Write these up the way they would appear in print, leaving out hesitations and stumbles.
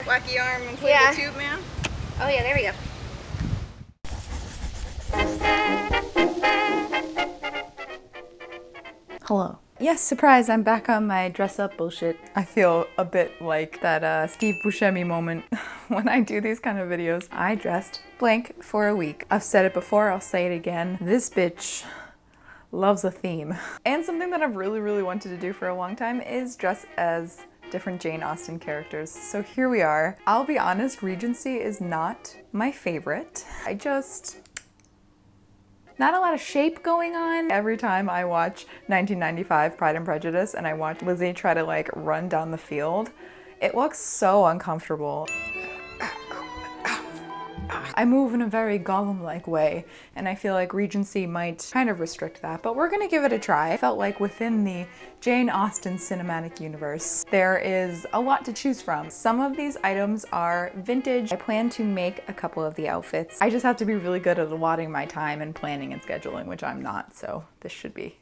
Wacky arm inflatable Yeah. tube man. Oh yeah, there we go. Hello. Yes, surprise, I'm back on my dress up bullshit. I feel a bit like that Steve Buscemi moment when I do these kind of videos. I dressed blank for a week. I've said it before, I'll say it again. This bitch loves a theme. And something that I've really wanted to do for a long time is dress as different Jane Austen characters. So here we are. I'll be honest, Regency is not my favorite. Not a lot of shape going on. Every time I watch 1995 Pride and Prejudice and I watch Lizzie try to like run down the field, it looks so uncomfortable. I move in a very Gollum-like way, and I feel like Regency might kind of restrict that, but we're gonna give it a try. I felt like within the Jane Austen cinematic universe, there is a lot to choose from. Some of these items are vintage. I plan to make a couple of the outfits. I just have to be really good at allotting my time and planning and scheduling, which I'm not, so this should be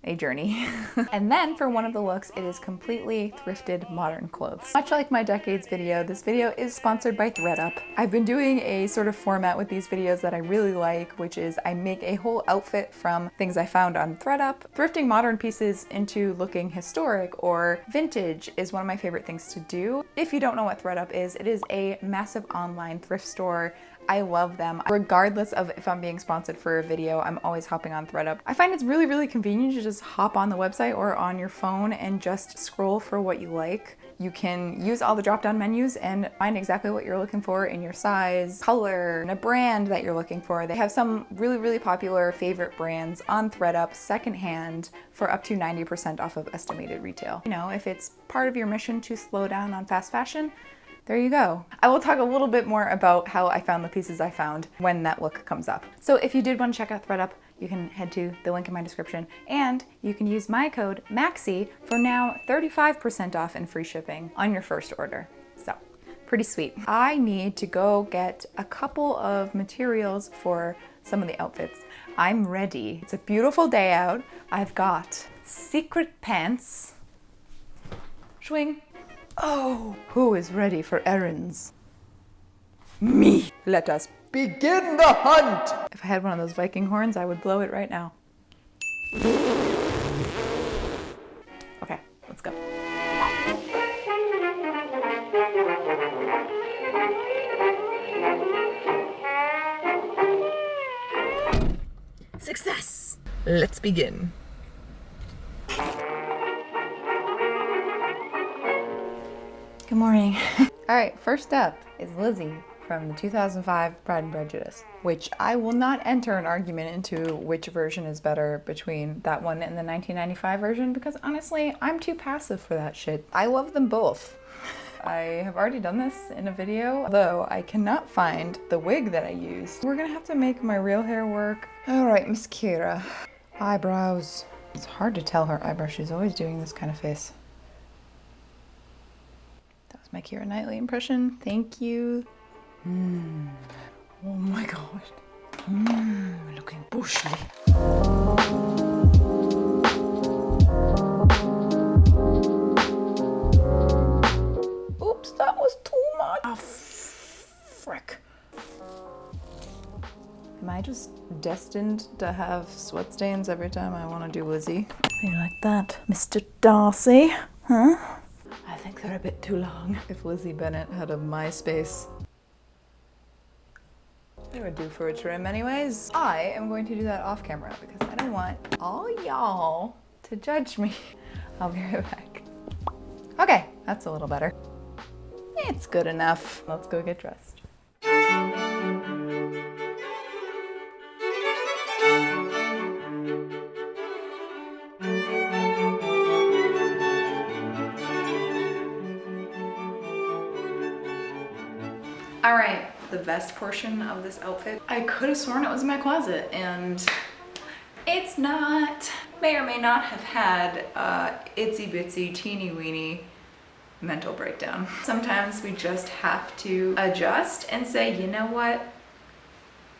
a journey. And then for one of the looks, it is completely thrifted modern clothes. Much like my decades video, this video is sponsored by ThredUp. I've been doing a sort of format with these videos that I really like, which is I make a whole outfit from things I found on ThredUp. Thrifting modern pieces into looking historic or vintage is one of my favorite things to do. If you don't know what ThredUp is, it is a massive online thrift store. I love them. Regardless of if I'm being sponsored for a video, I'm always hopping on ThredUp. I find it's really convenient to just hop on the website or on your phone and just scroll for what you like. You can use all the drop-down menus and find exactly what you're looking for in your size, color, and a brand that you're looking for. They have some really popular favorite brands on ThredUp secondhand for up to 90% off of estimated retail. You know, if it's part of your mission to slow down on fast fashion, there you go. I will talk a little bit more about how I found the pieces I found when that look comes up. So if you did want to check out ThredUp, you can head to the link in my description, and you can use my code MAXI for now 35% off and free shipping on your first order. So pretty sweet. I need to go get a couple of materials for some of the outfits. I'm ready. It's a beautiful day out. I've got secret pants. Swing. Oh, who is ready for errands? Me! Let us begin the hunt! If I had one of those Viking horns, I would blow it right now. Okay, let's go. Success! Let's begin. Good morning. All right, first up is Lizzie from the 2005 Pride and Prejudice, which I will not enter an argument into which version is better between that one and the 1995 version, because honestly, I'm too passive for that shit. I love them both. I have already done this in a video, though I cannot find the wig that I used. We're gonna have to make my real hair work. All right, Miss Kira. Eyebrows. It's hard to tell her eyebrows. She's always doing this kind of face. My Keira Knightley impression. Thank you. Oh my gosh. Looking bushy. Oops, that was too much. Oh, frick. Am I just destined to have sweat stains every time I want to do Lizzie? You like that, Mr. Darcy? Huh? I think they're a bit too long. If Lizzy Bennet had a MySpace, they would do for a trim anyways. I am going to do that off camera because I don't want all y'all to judge me. I'll be right back. Okay, that's a little better. It's good enough. Let's go get dressed. All right, the vest portion of this outfit. I could have sworn it was in my closet, and it's not. May or may not have had itsy bitsy teeny weeny mental breakdown. Sometimes we just have to adjust and say, you know what?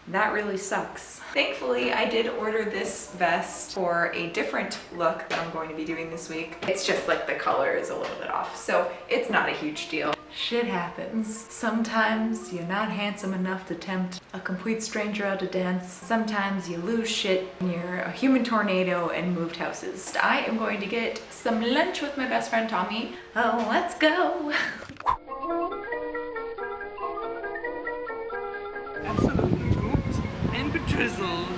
That really sucks. Thankfully, I did order this vest for a different look that I'm going to be doing this week. It's just like the color is a little bit off, so it's not a huge deal. Shit happens. Sometimes you're not handsome enough to tempt a complete stranger out to dance. Sometimes you lose shit and you're a human tornado and moved houses. I am going to get some lunch with my best friend Tommy. Oh, let's go. Absolutely cooked and bedrizzled.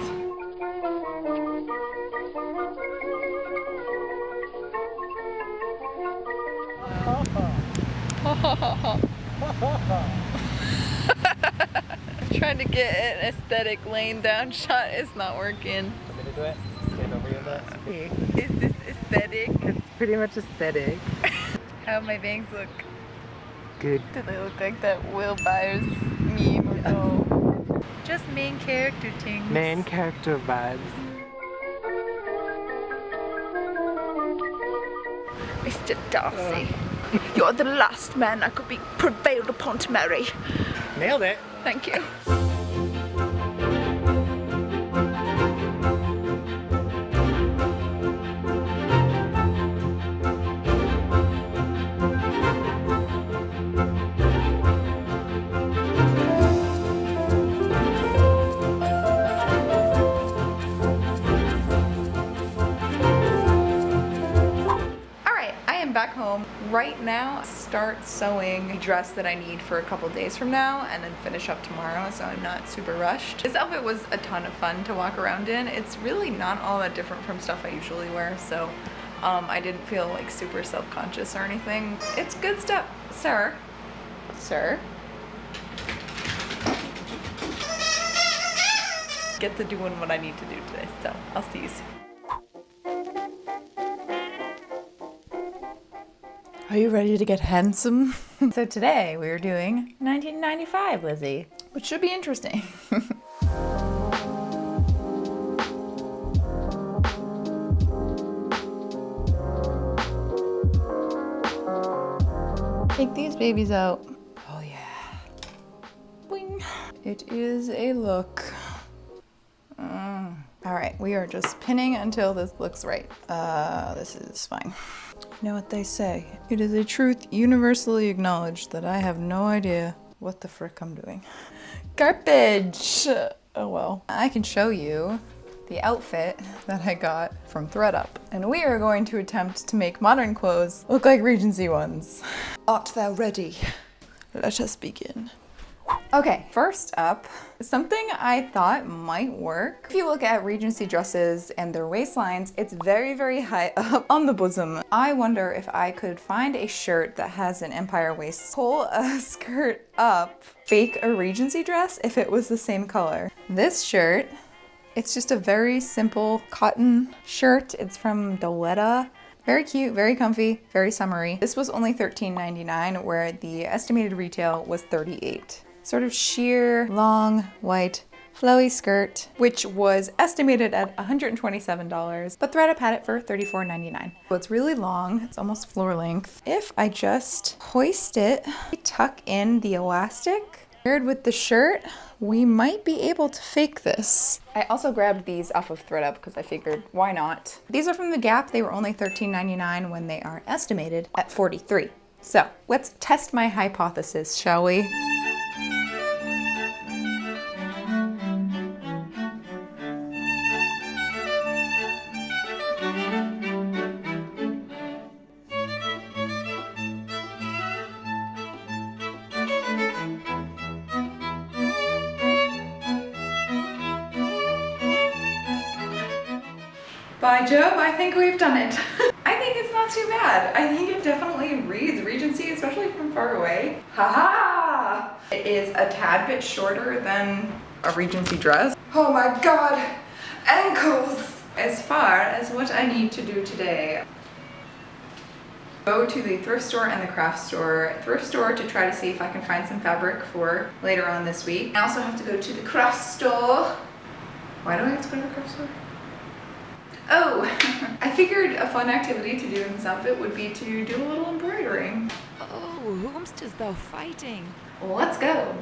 Trying to get an aesthetic laying down shot is not working. Want me to do it? Stand over you that. Is this aesthetic? It's pretty much aesthetic. How my bangs look? Good. Do they look like that Will Byers meme or no? Just main character things. Main character vibes. Mr. Darcy, you're the last man I could be prevailed upon to marry. Nailed it. Thank you. Back home right now, start sewing the dress that I need for a couple days from now and then finish up tomorrow, so I'm not super rushed. This outfit was a ton of fun to walk around in. It's really not all that different from stuff I usually wear, so I didn't feel like super self-conscious or anything. It's good stuff. Sir, get to doing what I need to do today, so I'll see you soon. Are you ready to get handsome? So today we are doing 1995, Lizzie, which should be interesting. Take these babies out. Oh yeah. Boing. It is a look. All right, we are just pinning until this looks right. This is fine. You know what they say? It is a truth universally acknowledged that I have no idea what the frick I'm doing. Garbage! Oh well. I can show you the outfit that I got from ThreadUp. And we are going to attempt to make modern clothes look like Regency ones. Art thou ready? Let us begin. Okay, first up, something I thought might work. If you look at Regency dresses and their waistlines, it's very, very high up on the bosom. I wonder if I could find a shirt that has an empire waist, pull a skirt up, fake a Regency dress if it was the same color. This shirt, it's just a very simple cotton shirt. It's from Doletta. Very cute, very comfy, very summery. This was only $13.99, where the estimated retail was $38. Sort of sheer, long, white, flowy skirt, which was estimated at $127, but ThreadUp had it for $34.99. So it's really long, it's almost floor length. If I just hoist it, tuck in the elastic, paired with the shirt, we might be able to fake this. I also grabbed these off of ThreadUp because I figured, why not? These are from the Gap. They were only $13.99 when they are estimated at $43. So let's test my hypothesis, shall we? By Jove, I think we've done it. I think it's not too bad. I think it definitely reads Regency, especially from far away. Haha! It is a tad bit shorter than a Regency dress. Oh my god, ankles! As far as what I need to do today, go to the thrift store and the craft store. Thrift store to try to see if I can find some fabric for later on this week. I also have to go to the craft store. Why do I have to go to the craft store? Oh, I figured a fun activity to do in this outfit would be to do a little embroidery. Oh, whomst is thou fighting? Let's go.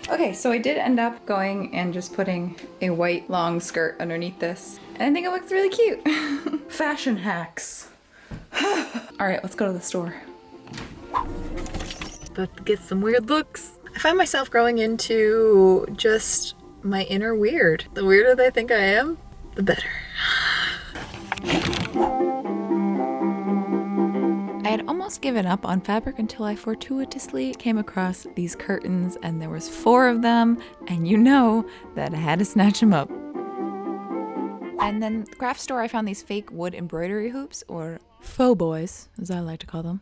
Okay, so I did end up going and just putting a white long skirt underneath this. And I think it looks really cute. Fashion hacks. All right, let's go to the store. about to get some weird looks. I find myself growing into just my inner weird. The weirder they think I am, the better. I had almost given up on fabric until I fortuitously came across these curtains, and there was 4 of them, and you know that I had to snatch them up. And then at the craft store I found these fake wood embroidery hoops, or faux boys, as I like to call them.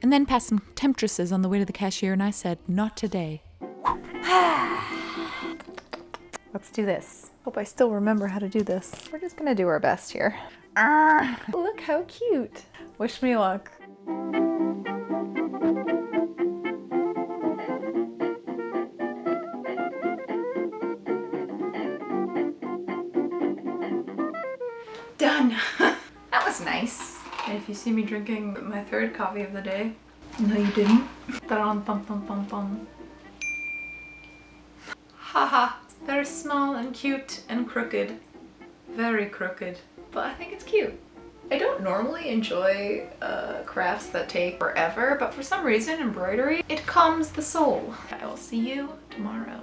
And then passed some temptresses on the way to the cashier, and I said, not today. Let's do this. Hope I still remember how to do this. We're just gonna do our best here. Look how cute. Wish me luck. Done. That was nice. And if you see me drinking my 3rd coffee of the day, no you didn't. Haha. It's very small and cute and crooked. Very crooked. But I think it's cute. I don't normally enjoy crafts that take forever, but for some reason embroidery, it calms the soul. I will see you tomorrow.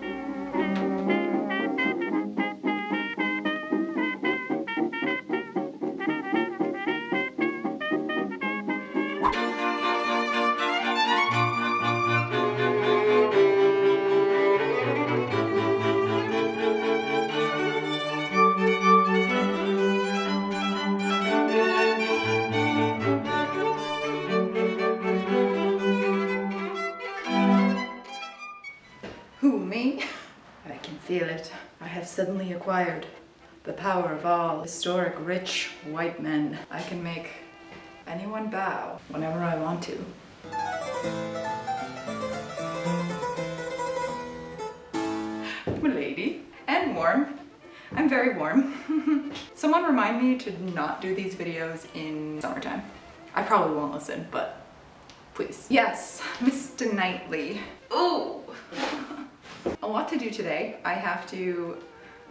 Who, me? I can feel it. I have suddenly acquired the power of all historic rich white men. I can make anyone bow whenever I want to. Milady. And warm. I'm very warm. Someone remind me to not do these videos in summertime. I probably won't listen, but please. Yes, Mr. Knightley. Ooh. A lot to do today. I have to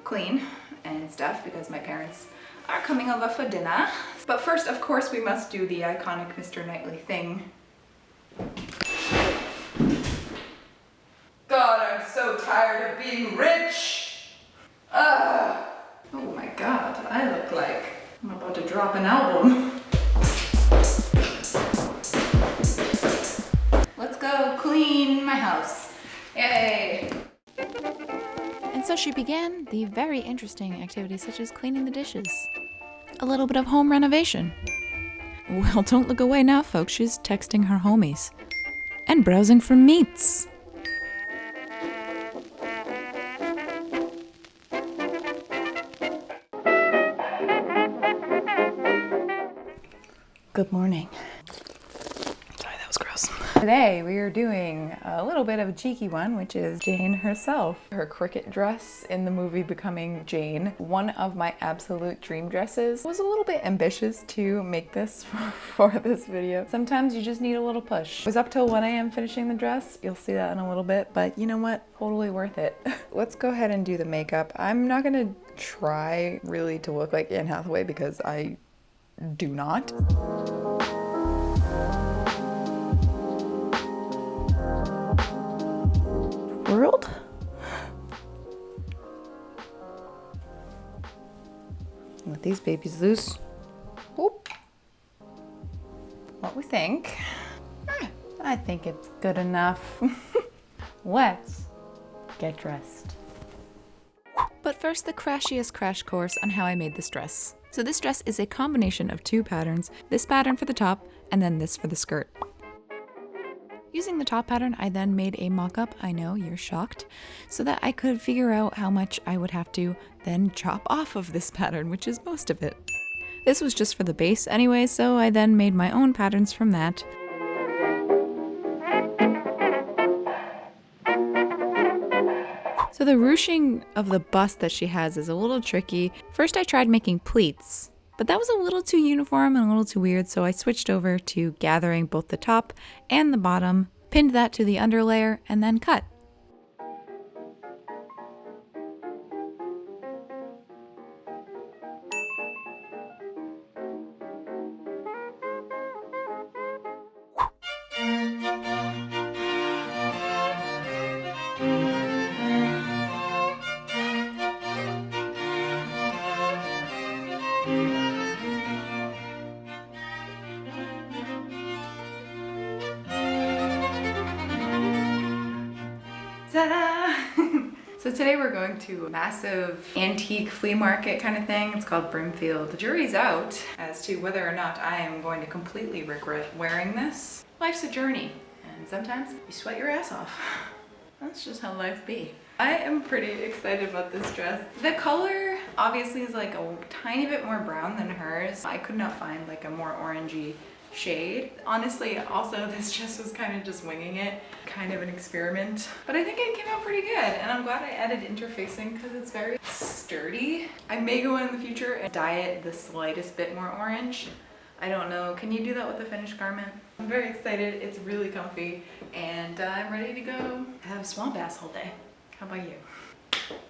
clean and stuff because my parents are coming over for dinner. But first, of course, we must do the iconic Mr. Knightley thing. God, I'm so tired of being rich. Oh my God, I look like I'm about to drop an album. Let's go clean my house. Yay! And so she began the very interesting activities such as cleaning the dishes. A little bit of home renovation. Well, don't look away now, folks. She's texting her homies. And browsing for meats. Good morning. Sorry, that was gross. Today we are doing a little bit of a cheeky one, which is Jane herself. Her cricket dress in the movie Becoming Jane. One of my absolute dream dresses. I was a little bit ambitious to make this for this video. Sometimes you just need a little push. I was up till 1 a.m. finishing the dress. You'll see that in a little bit, but you know what? Totally worth it. Let's go ahead and do the makeup. I'm not gonna try really to look like Anne Hathaway because I do not. World? Let these babies loose. Whoop. What we think? I think it's good enough. Let's get dressed. But first, the crashiest crash course on how I made this dress. So this dress is a combination of 2 patterns, this pattern for the top and then this for the skirt. Using the top pattern, I then made a mock-up, I know, you're shocked, so that I could figure out how much I would have to then chop off of this pattern, which is most of it. This was just for the base anyway, so I then made my own patterns from that. So the ruching of the bust that she has is a little tricky. First I tried making pleats, but that was a little too uniform and a little too weird, so I switched over to gathering both the top and the bottom, pinned that to the underlayer, and then cut. Ta-da! So today we're going to a massive antique flea market kind of thing. It's called Brimfield. The jury's out as to whether or not I am going to completely regret wearing this. Life's a journey, and sometimes you sweat your ass off. That's just how life be. I am pretty excited about this dress. The color obviously is like a tiny bit more brown than hers. I could not find like a more orangey shade. Honestly, also this dress was kind of just winging it, kind of an experiment, but I think it came out pretty good, and I'm glad I added interfacing because it's very sturdy. I may go in the future and dye it the slightest bit more orange. I don't know, can you do that with a finished garment? I'm very excited, it's really comfy, and I'm ready to go have swamp ass all day. How about you?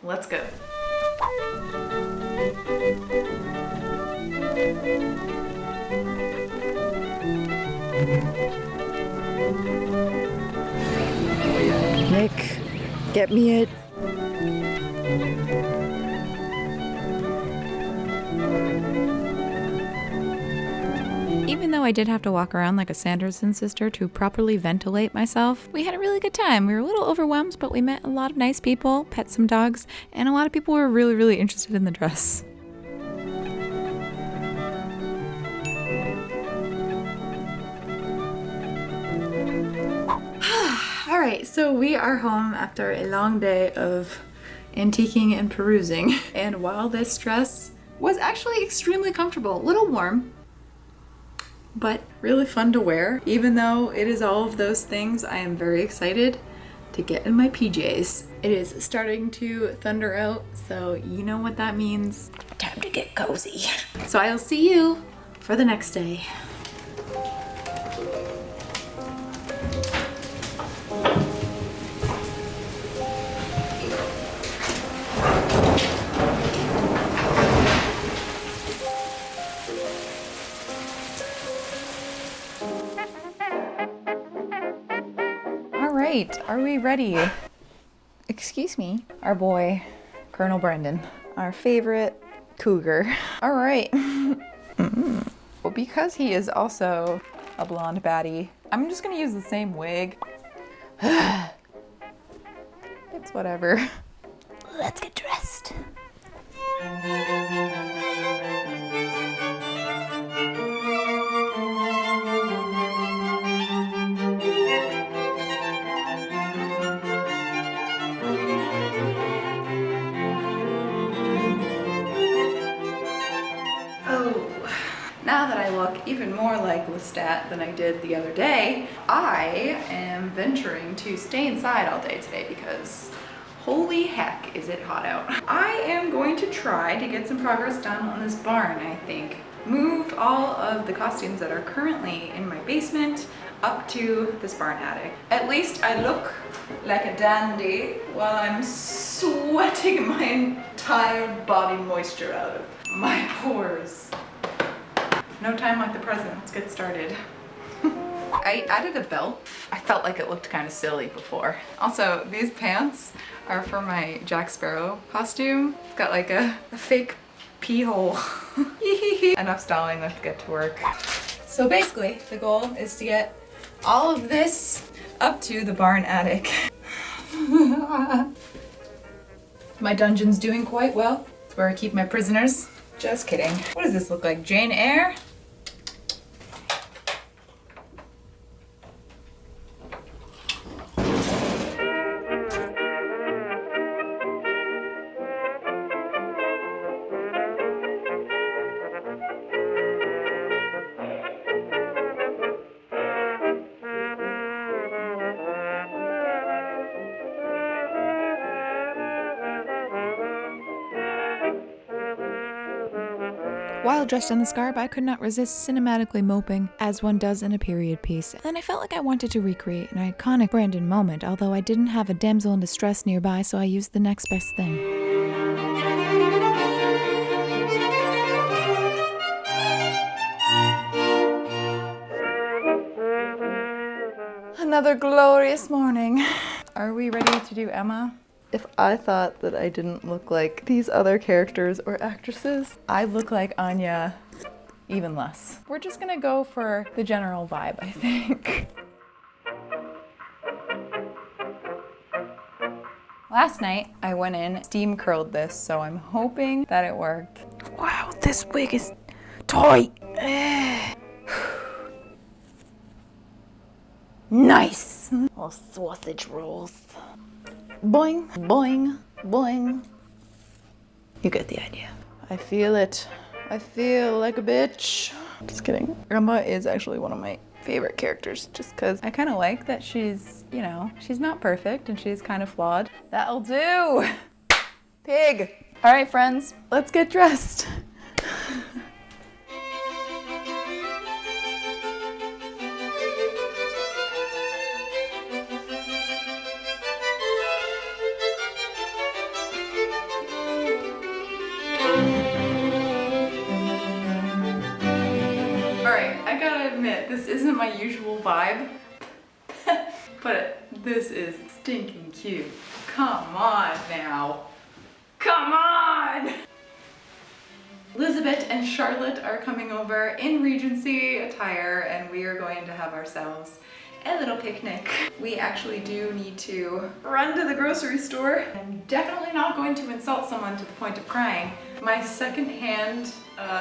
Let's go. Nick, get me it. Even though I did have to walk around like a Sanderson sister to properly ventilate myself, we had a really good time. We were a little overwhelmed, but we met a lot of nice people, pet some dogs, and a lot of people were really, really interested in the dress. Alright, so we are home after a long day of antiquing and perusing. And while this dress was actually extremely comfortable, a little warm, but really fun to wear. Even though it is all of those things, I am very excited to get in my PJs. It is starting to thunder out, so you know what that means. Time to get cozy. So I'll see you for the next day. Alright, are we ready? Excuse me. Our boy, Colonel Brendan. Our favorite cougar. Alright. Well, because he is also a blonde baddie, I'm just gonna use the same wig. It's whatever. Let's get dressed. Now that I look even more like Lestat than I did the other day, I am venturing to stay inside all day today because holy heck is it hot out. I am going to try to get some progress done on this barn, I think. Move all of the costumes that are currently in my basement up to this barn attic. At least I look like a dandy while I'm sweating my entire body moisture out of my pores. No time like the present. Let's get started. I added a belt. I felt like it looked kind of silly before. Also, these pants are for my Jack Sparrow costume. It's got like a fake pee hole. Enough stalling, let's get to work. So basically, the goal is to get all of this up to the barn attic. My dungeon's doing quite well. It's where I keep my prisoners. Just kidding. What does this look like? Jane Eyre? While dressed in this garb, I could not resist cinematically moping, as one does in a period piece, and I felt like I wanted to recreate an iconic Brandon moment, although I didn't have a damsel in distress nearby, so I used the next best thing. Another glorious morning. Are we ready to do Emma? If I thought that I didn't look like these other characters or actresses, I look like Anya even less. We're just gonna go for the general vibe, I think. Last night I went in, steam curled this, so I'm hoping that it worked. Wow, this wig is tight. Nice. Little sausage rolls. Boing, boing, boing. You get the idea. I feel it. I feel like a bitch. Just kidding. Emma is actually one of my favorite characters just because I kind of like that she's, you know, she's not perfect and she's kind of flawed. That'll do. Pig. All right, friends, let's get dressed. This isn't my usual vibe, but this is stinking cute. Come on now. Come on! Elizabeth and Charlotte are coming over in Regency attire and we are going to have ourselves a little picnic. We actually do need to run to the grocery store. I'm definitely not going to insult someone to the point of crying. My secondhand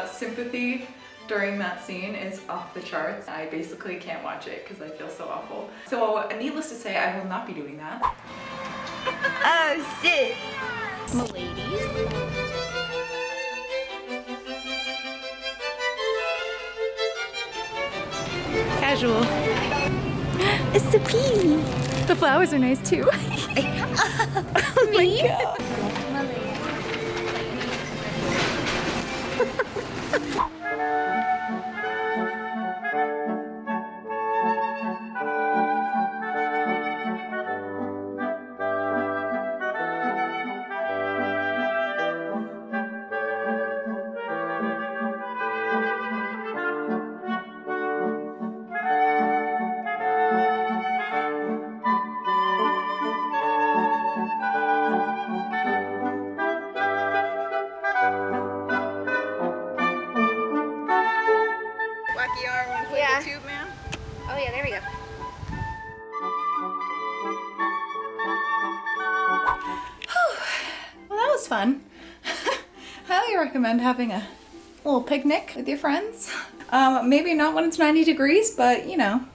sympathy during that scene is off the charts. I basically can't watch it because I feel so awful. So needless to say, I will not be doing that. Oh shit! Ladies. Casual. It's the pea. The flowers are nice too. Oh my god. Yeah. Tube, man. Oh yeah, there we go. Well, that was fun. Highly recommend having a little picnic with your friends. Maybe not when it's 90 degrees, but you know,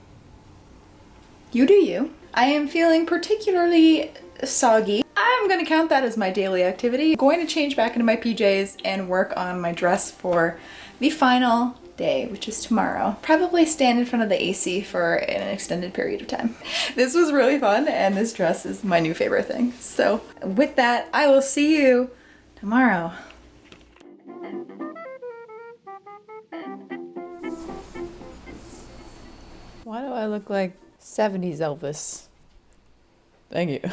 you do you. I am feeling particularly soggy. I'm gonna count that as my daily activity. I'm going to change back into my PJs and work on my dress for the final day, which is tomorrow. Probably stand in front of the AC for an extended period of time. This was really fun and this dress is my new favorite thing. So with that, I will see you tomorrow. Why do I look like 70s Elvis? Thank you.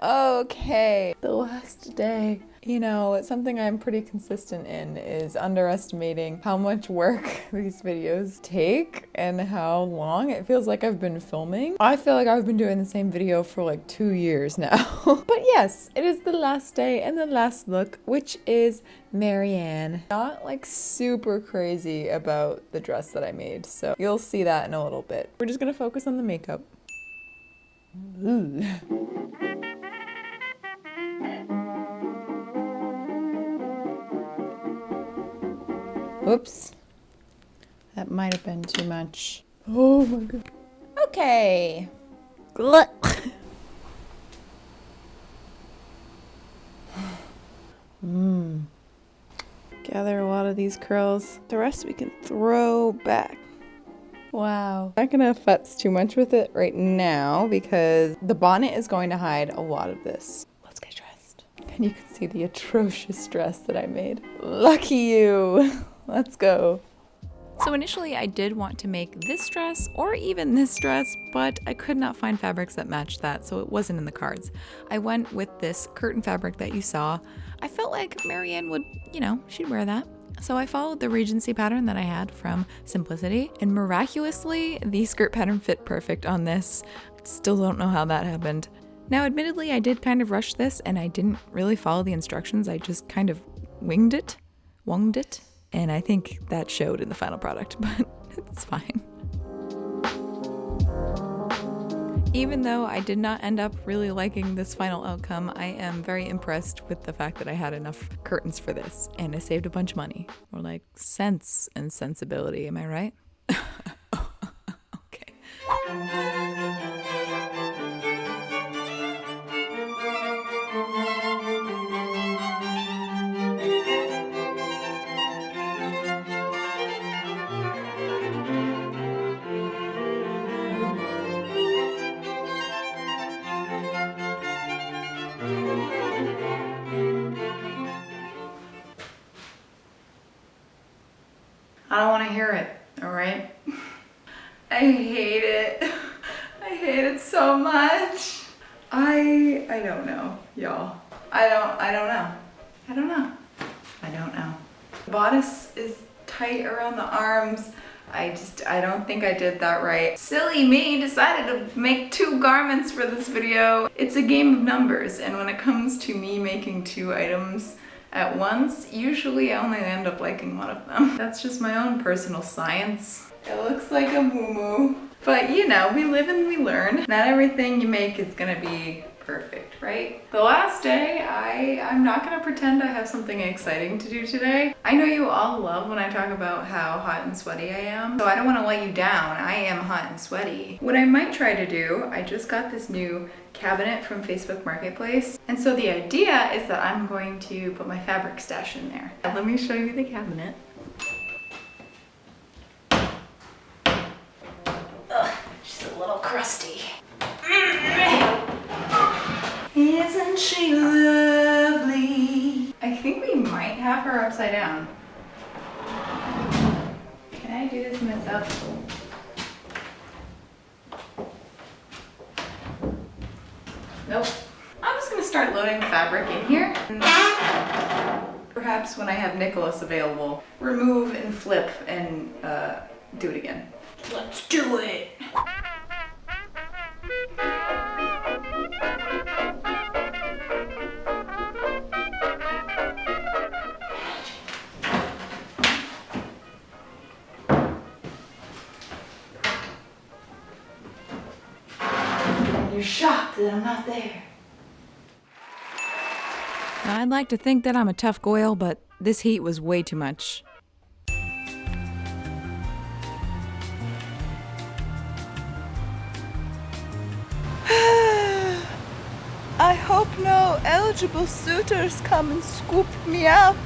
Okay, the last day. You know, something I'm pretty consistent in is underestimating how much work these videos take and how long it feels like I've been filming. I feel like I've been doing the same video for like 2 years now. But yes, it is the last day and the last look, which is Marianne. Not like super crazy about the dress that I made, so you'll see that in a little bit. We're just gonna focus on the makeup. Ooh. Whoops. That might have been too much. Oh my god. Okay. Glut. Gather a lot of these curls. The rest we can throw back. Wow. I'm not gonna futz too much with it right now because the bonnet is going to hide a lot of this. Let's get dressed. And you can see the atrocious dress that I made. Lucky you. Let's go. So initially I did want to make this dress or even this dress, but I could not find fabrics that matched that, so it wasn't in the cards. I went with this curtain fabric that you saw. I felt like Marianne would, you know, she'd wear that. So I followed the Regency pattern that I had from Simplicity, and miraculously, the skirt pattern fit perfect on this. Still don't know how that happened. Now, admittedly, I did kind of rush this, and I didn't really follow the instructions. I just kind of winged it, and I think that showed in the final product, but it's fine. Even though I did not end up really liking this final outcome, I am very impressed with the fact that I had enough curtains for this and I saved a bunch of money. More like sense and sensibility, am I right? Okay. I don't want to hear it, all right? I hate it. I hate it so much. I don't know, y'all. I don't know. The bodice is tight around the arms. I don't think I did that right. Silly me decided to make 2 garments for this video. It's a game of numbers, and when it comes to me making 2 items at once, usually I only end up liking one of them. That's just my own personal science. It looks like a moo-moo. But you know, we live and we learn. Not everything you make is gonna be perfect, right? The last day, I'm not gonna pretend I have something exciting to do today. I know you all love when I talk about how hot and sweaty I am, so I don't wanna let you down. I am hot and sweaty. What I might try to do, I just got this new cabinet from Facebook Marketplace, and so the idea is that I'm going to put my fabric stash in there. Let me show you the cabinet. Ugh, she's a little crusty. Isn't she lovely? I think we might have her upside down. Can I do this myself? Nope. I'm just gonna start loading the fabric in here. Perhaps when I have Nicholas available, remove and flip and do it again. Let's do it! You're shocked that I'm not there. Now, I'd like to think that I'm a tough goyle, but this heat was way too much. I hope no eligible suitors come and scoop me up.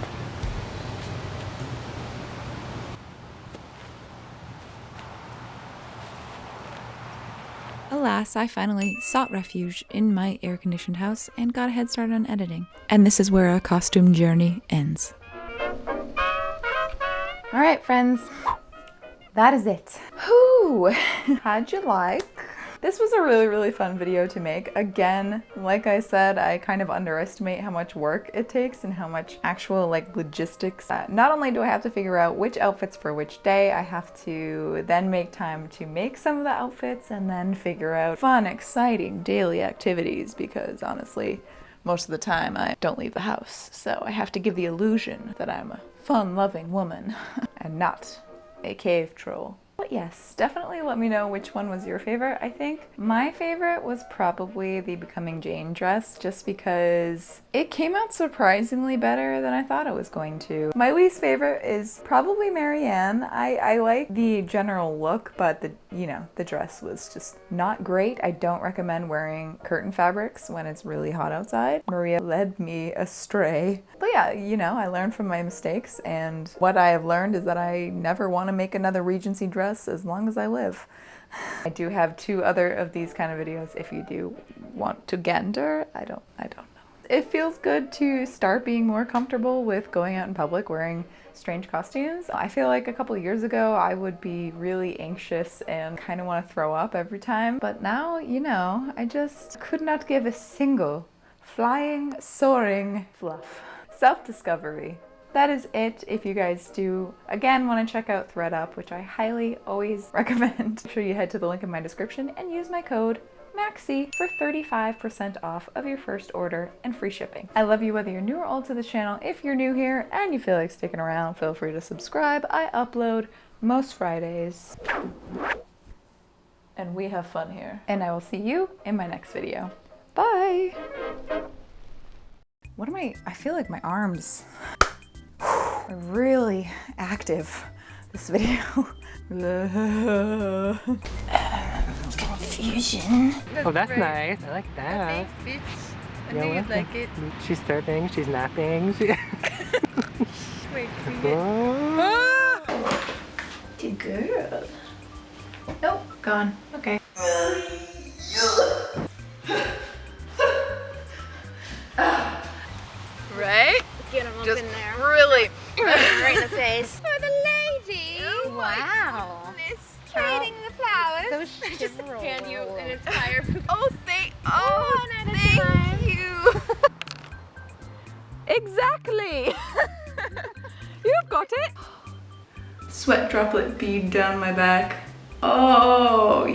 Alas, I finally sought refuge in my air-conditioned house and got a head start on editing. And this is where our costume journey ends. All right, friends, that is it. Whew, how'd you like? This was a really fun video to make. Again, like I said, I kind of underestimate how much work it takes and how much actual logistics. Not only do I have to figure out which outfits for which day, I have to then make time to make some of the outfits and then figure out fun, exciting daily activities, because honestly, most of the time I don't leave the house. So I have to give the illusion that I'm a fun-loving woman and not a cave troll. But yes, definitely let me know which one was your favorite. I think my favorite was probably the Becoming Jane dress, just because it came out surprisingly better than I thought it was going to. My least favorite is probably Marianne. I like the general look, but the dress was just not great. I don't recommend wearing curtain fabrics when it's really hot outside. Maria led me astray. But yeah, I learned from my mistakes, and what I have learned is that I never want to make another Regency dress as long as I live. I do have 2 other of these kind of videos if you do want to gander. I don't know. It feels good to start being more comfortable with going out in public wearing strange costumes. I feel like a couple of years ago I would be really anxious and kind of want to throw up every time, but now, I just could not give a single flying, soaring fluff. Self-discovery. That is it. If you guys do, again, want to check out ThreadUp, which I highly always recommend, make sure you head to the link in my description and use my code MAXI for 35% off of your first order and free shipping. I love you whether you're new or old to the channel. If you're new here and you feel like sticking around, feel free to subscribe. I upload most Fridays. and we have fun here. And I will see you in my next video. Bye! What am I feel like my arms are really active this video. Confusion. Oh, that's nice. I like that. Thanks, bitch. I Yeah, knew you'd well, like it. She's surfing, she's napping. Wait, Oh. Good girl. Nope, gone. Okay. right? Get him up Just in there. really. Right in the face. For the lady. Wow. Trading the flowers. So Just chivalrous. hand you an entire. Oh, thank One at a time. you. Exactly! You've got it! Sweat droplet bead down my back. Oh,